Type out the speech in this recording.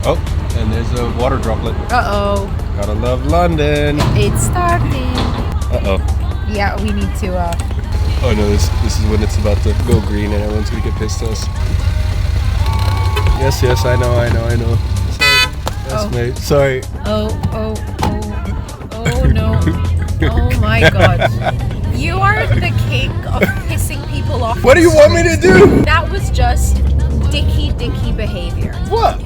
Oh, and there's a water droplet. Uh-oh. Gotta love London. It's starting. Uh-oh. Yeah, we need to, Oh no, this is when it's about to go green and everyone's gonna get pissed at us. Yes, I know. Sorry. Yes, mate. Sorry. Oh no. Oh my god. You are the king of pissing people off. What do you want me to do? That was just dicky behavior. What?